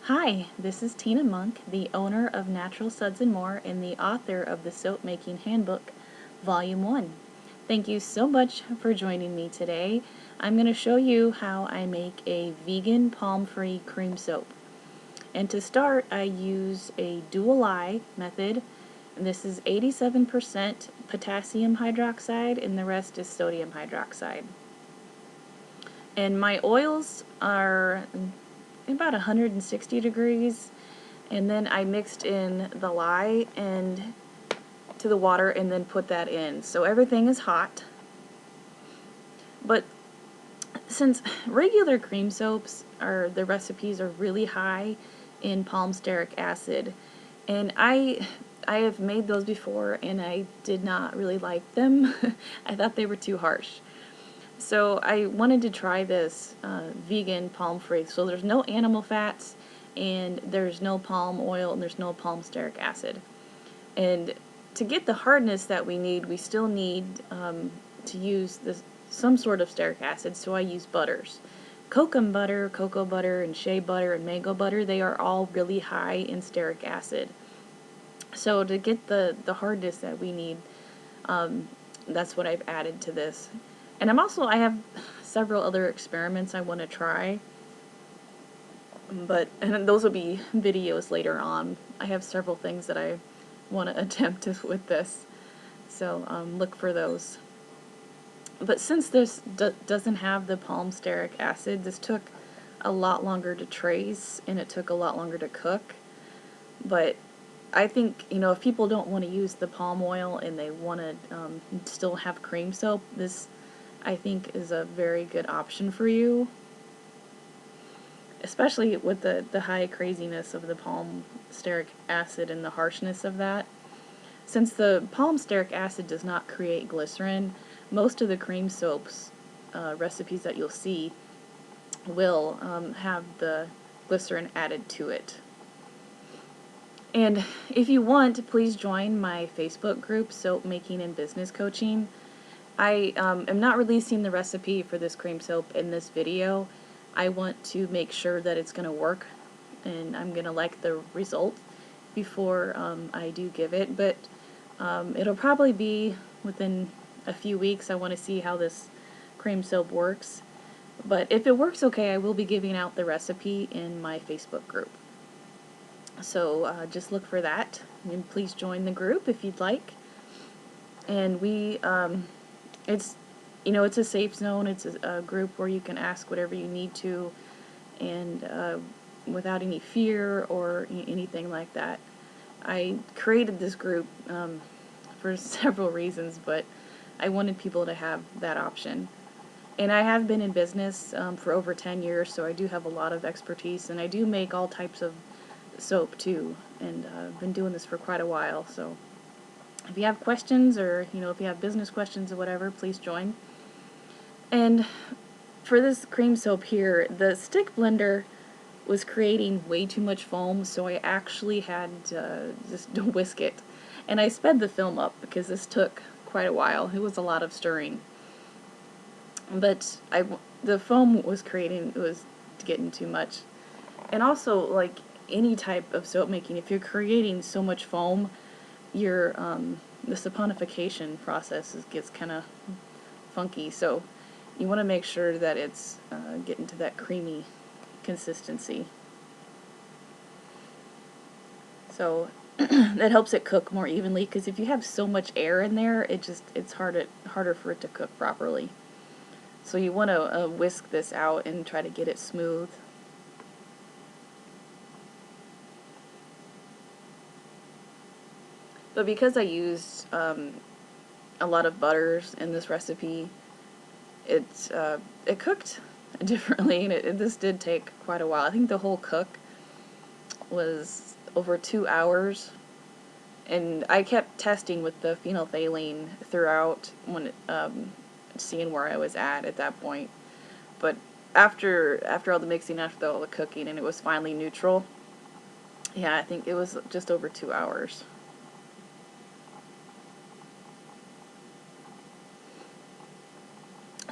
Hi, this is Tina Monk, the owner of Natural Suds and More and the author of the Soap Making Handbook, Volume 1. Thank you so much for joining me today. I'm going to show you how I make a vegan palm-free cream soap. And to start, I use a dual lye method. And this is 87% potassium hydroxide and the rest is sodium hydroxide. And my oils are about 160 degrees, and then I mixed in the lye and to the water and then put that in. So everything is hot. But since regular cream soaps the recipes are really high in palm stearic acid, and I have made those before and I did not really like them. I thought they were too harsh. So I wanted to try this vegan palm free. So there's no animal fats and there's no palm oil and there's no palm stearic acid. And to get the hardness that we need, we still need to use some sort of stearic acid. So I use butters. Kokum butter, cocoa butter, and shea butter, and mango butter, they are all really high in stearic acid. So to get the hardness that we need, that's what I've added to this. And I have several other experiments I want to try, and those will be videos later on. I have several things that I want to attempt with this, so look for those. But since this doesn't have the palm stearic acid, this took a lot longer to trace and it took a lot longer to cook. But I think, if people don't want to use the palm oil and they want to still have cream soap, this I think is a very good option for you, especially with the high craziness of the palm stearic acid and the harshness of that. Since the palm stearic acid does not create glycerin, most of the cream soaps recipes that you'll see will have the glycerin added to it. And if you want, please join my Facebook group, Soap Making and Business Coaching. I am not releasing the recipe for this cream soap in this video. I want to make sure that it's going to work and I'm going to like the result before I do give it, but it'll probably be within a few weeks. I want to see how this cream soap works, but if it works okay, I will be giving out the recipe in my Facebook group. So just look for that, and please join the group if you'd like. And it's a safe zone. It's a group where you can ask whatever you need to, and without any fear or anything like that. I created this group for several reasons, but I wanted people to have that option. And I have been in business for over 10 years, so I do have a lot of expertise, and I do make all types of soap too, and I've been doing this for quite a while. So if you have questions, or if you have business questions or whatever, please join. And for this cream soap here, the stick blender was creating way too much foam, so I actually had to just whisk it. And I sped the film up because this took quite a while. It was a lot of stirring. But the foam was getting too much. And also, like any type of soap making, if you're creating so much foam, the saponification process gets kind of funky. So you want to make sure that it's getting to that creamy consistency. So that helps it cook more evenly, because if you have so much air in there, it's harder for it to cook properly. So you want to whisk this out and try to get it smooth. But because I used a lot of butters in this recipe, it cooked differently, and this did take quite a while. I think the whole cook was over 2 hours, and I kept testing with the phenolphthalein throughout, seeing where I was at that point. But after all the mixing, after all the cooking, and it was finally neutral, yeah, I think it was just over 2 hours.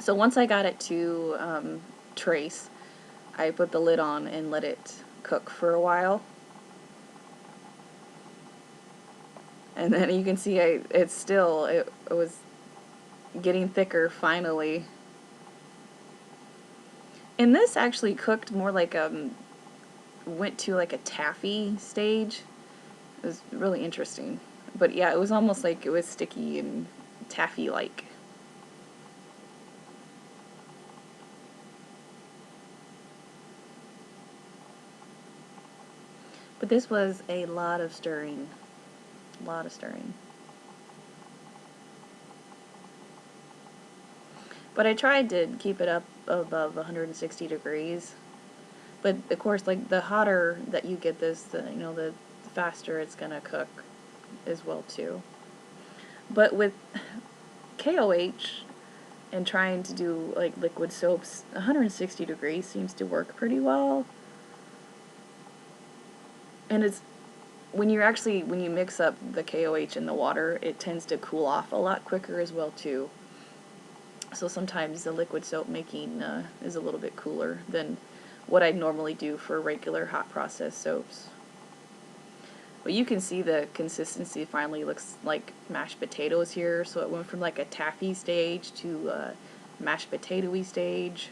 So once I got it to trace, I put the lid on and let it cook for a while. And then you can see it was getting thicker finally. And this actually cooked more like went to like a taffy stage. It was really interesting. But yeah, it was almost like it was sticky and taffy-like. But this was a lot of stirring. A lot of stirring. But I tried to keep it up above 160 degrees. But of course, like the hotter that you get this, the faster it's gonna cook as well too. But with KOH and trying to do like liquid soaps, 160 degrees seems to work pretty well. And it's when you mix up the KOH in the water, it tends to cool off a lot quicker as well too. So sometimes the liquid soap making is a little bit cooler than what I'd normally do for regular hot process soaps. But you can see the consistency finally looks like mashed potatoes here. So it went from like a taffy stage to a mashed potato-y stage.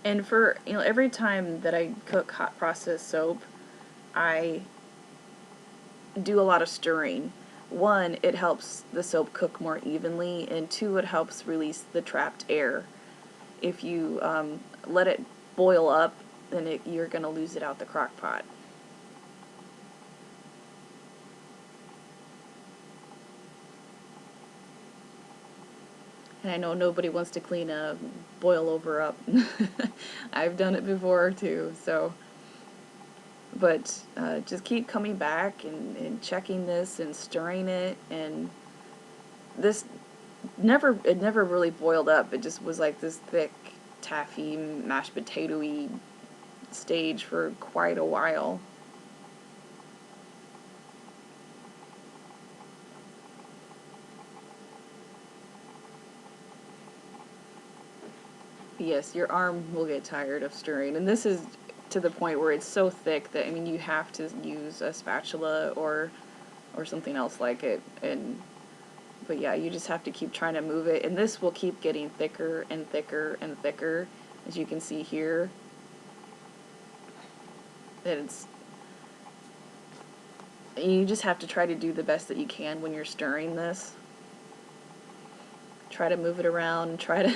And for, every time that I cook hot process soap, I do a lot of stirring. One, it helps the soap cook more evenly, and two, it helps release the trapped air. If you let it boil up, then you're going to lose it out the crock pot. And I know nobody wants to clean a boil over up. I've done it before too, so. But just keep coming back and checking this and stirring it, and this it never really boiled up. It just was like this thick, taffy, mashed potato-y stage for quite a while. Yes, your arm will get tired of stirring, and this is to the point where it's so thick that, I mean, you have to use a spatula or something else like it. But yeah, you just have to keep trying to move it, and this will keep getting thicker and thicker and thicker, as you can see here. You just have to try to do the best that you can when you're stirring this. Try to move it around, try to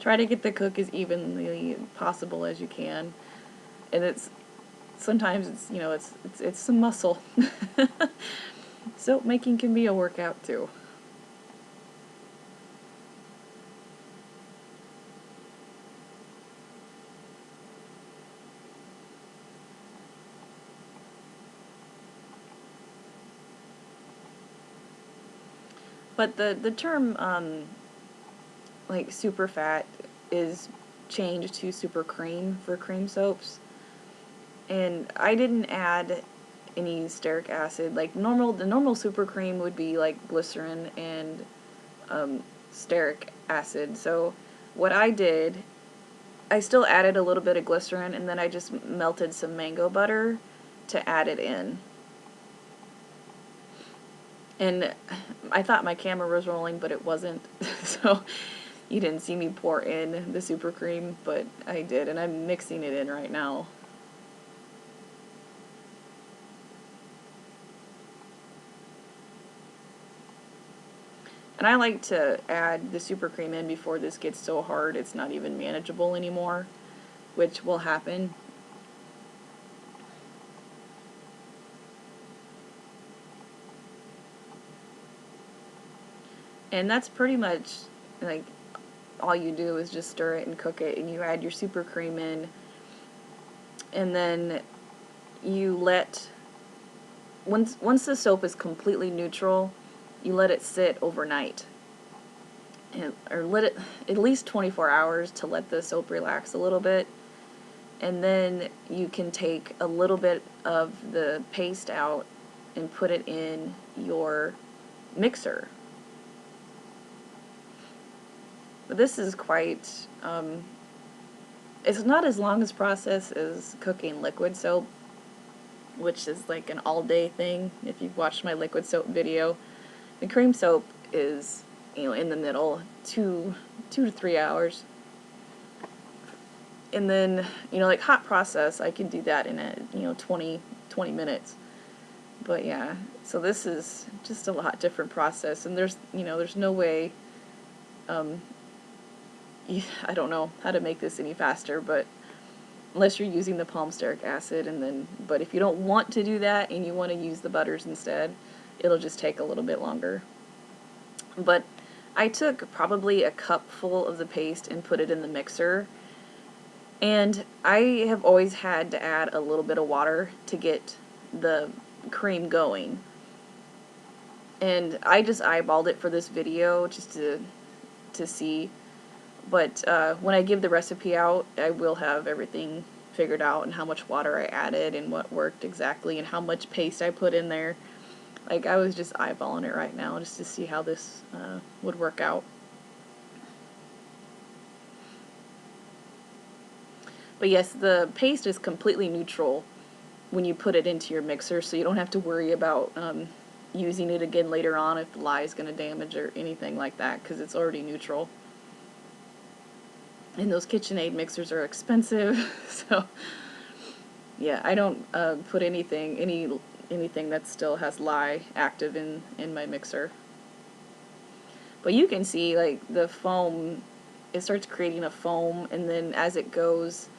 try to get the cook as evenly possible as you can. And sometimes it's some muscle. Soap making can be a workout too. But the term like super fat is changed to super cream for cream soaps. And I didn't add any stearic acid. Like the normal super cream would be like glycerin and stearic acid. So what I did, I still added a little bit of glycerin, and then I just melted some mango butter to add it in. And I thought my camera was rolling, but it wasn't. So you didn't see me pour in the super cream, but I did, and I'm mixing it in right now. And I like to add the super cream in before this gets so hard it's not even manageable anymore, which will happen. And that's pretty much like all you do is just stir it and cook it, and you add your super cream in, and then you once the soap is completely neutral, you let it sit overnight, or let it at least 24 hours to let the soap relax a little bit. And then you can take a little bit of the paste out and put it in your mixer. But this is quite, it's not as long as process as cooking liquid soap, which is like an all-day thing. If you've watched my liquid soap video, the cream soap is, in the middle, 2 to 3 hours. And then, like hot process, I can do that in 20 minutes. But yeah, so this is just a lot different process, and there's no way, I don't know how to make this any faster, but unless you're using the palmsteric acid, but if you don't want to do that and you want to use the butters instead, it'll just take a little bit longer. But I took probably a cup full of the paste and put it in the mixer, and I have always had to add a little bit of water to get the cream going. And I just eyeballed it for this video just to see. But when I give the recipe out, I will have everything figured out and how much water I added and what worked exactly and how much paste I put in there. Like, I was just eyeballing it right now just to see how this would work out. But yes, the paste is completely neutral when you put it into your mixer, so you don't have to worry about using it again later on if the lye is going to damage or anything like that, because it's already neutral. And those KitchenAid mixers are expensive, so yeah, I don't put anything that still has lye active in my mixer. But you can see, like, the foam, it starts creating a foam, and then as it goes,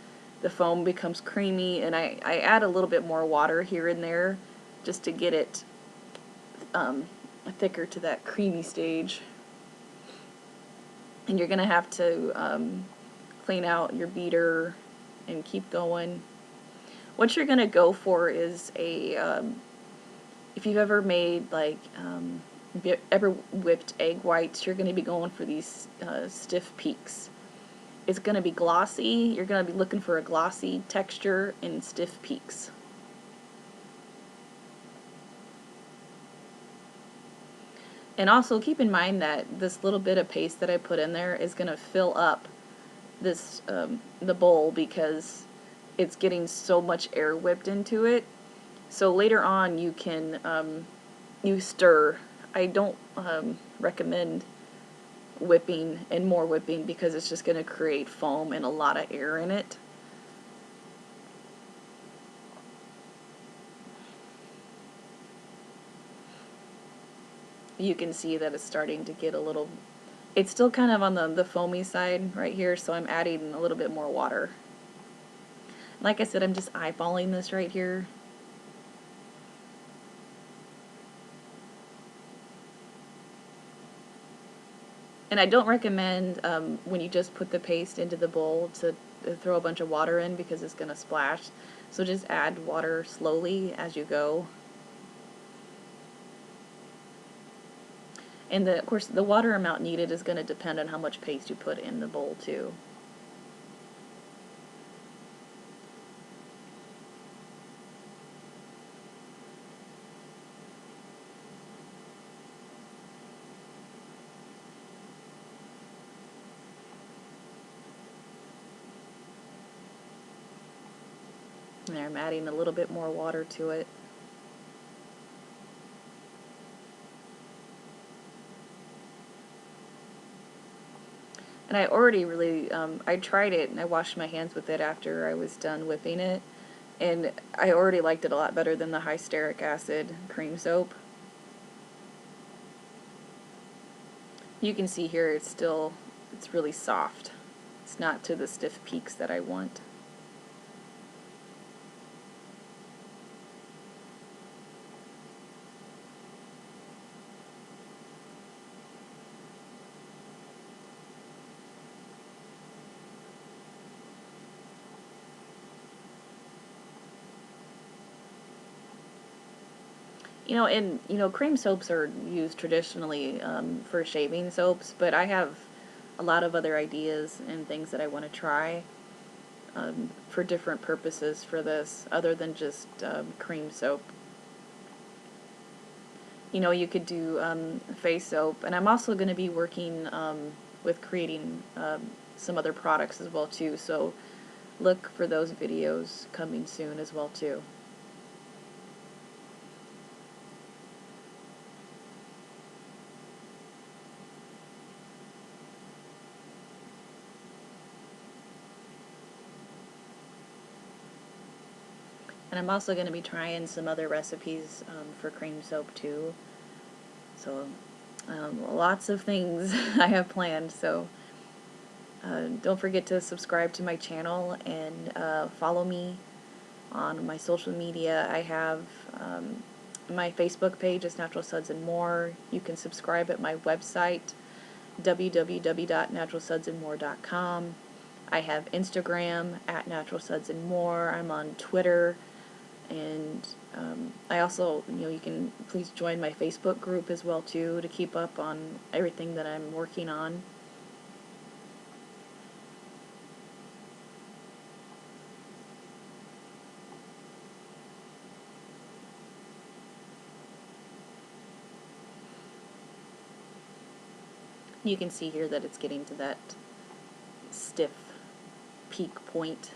the foam becomes creamy, and I add a little bit more water here and there just to get it thicker to that creamy stage. And you're going to have to clean out your beater and keep going. What you're going to go for is if you've ever made, like, ever whipped egg whites, you're going to be going for these stiff peaks. It's going to be glossy. You're going to be looking for a glossy texture and stiff peaks. And also keep in mind that this little bit of paste that I put in there is going to fill up this the bowl because it's getting so much air whipped into it. So later on you can you stir. I don't recommend whipping and more whipping because it's just going to create foam and a lot of air in it. You can see that it's starting to get a little, it's still kind of on the foamy side right here, so I'm adding a little bit more water. Like I said, I'm just eyeballing this right here. And I don't recommend when you just put the paste into the bowl to throw a bunch of water in because it's going to splash. So just add water slowly as you go. And of course, the water amount needed is going to depend on how much paste you put in the bowl too. There, I'm adding a little bit more water to it. And I already really, I tried it and I washed my hands with it after I was done whipping it. And I already liked it a lot better than the high stearic acid cream soap. You can see here it's really soft. It's not to the stiff peaks that I want. Cream soaps are used traditionally for shaving soaps, but I have a lot of other ideas and things that I want to try for different purposes for this, other than just cream soap. You could do face soap, and I'm also going to be working with creating some other products as well too. So look for those videos coming soon as well too. And I'm also going to be trying some other recipes for cream soap too. So lots of things I have planned. So don't forget to subscribe to my channel and follow me on my social media. I have my Facebook page is Natural Suds and More. You can subscribe at my website, www.naturalsudsandmore.com. I have Instagram at Natural Suds and More. I'm on Twitter. And I also, you can please join my Facebook group as well too to keep up on everything that I'm working on. You can see here that it's getting to that stiff peak point.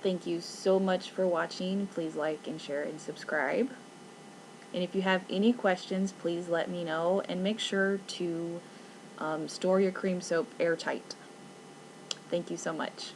Thank you so much for watching. Please like and share and subscribe. And if you have any questions, please let me know, and make sure to store your cream soap airtight. Thank you so much.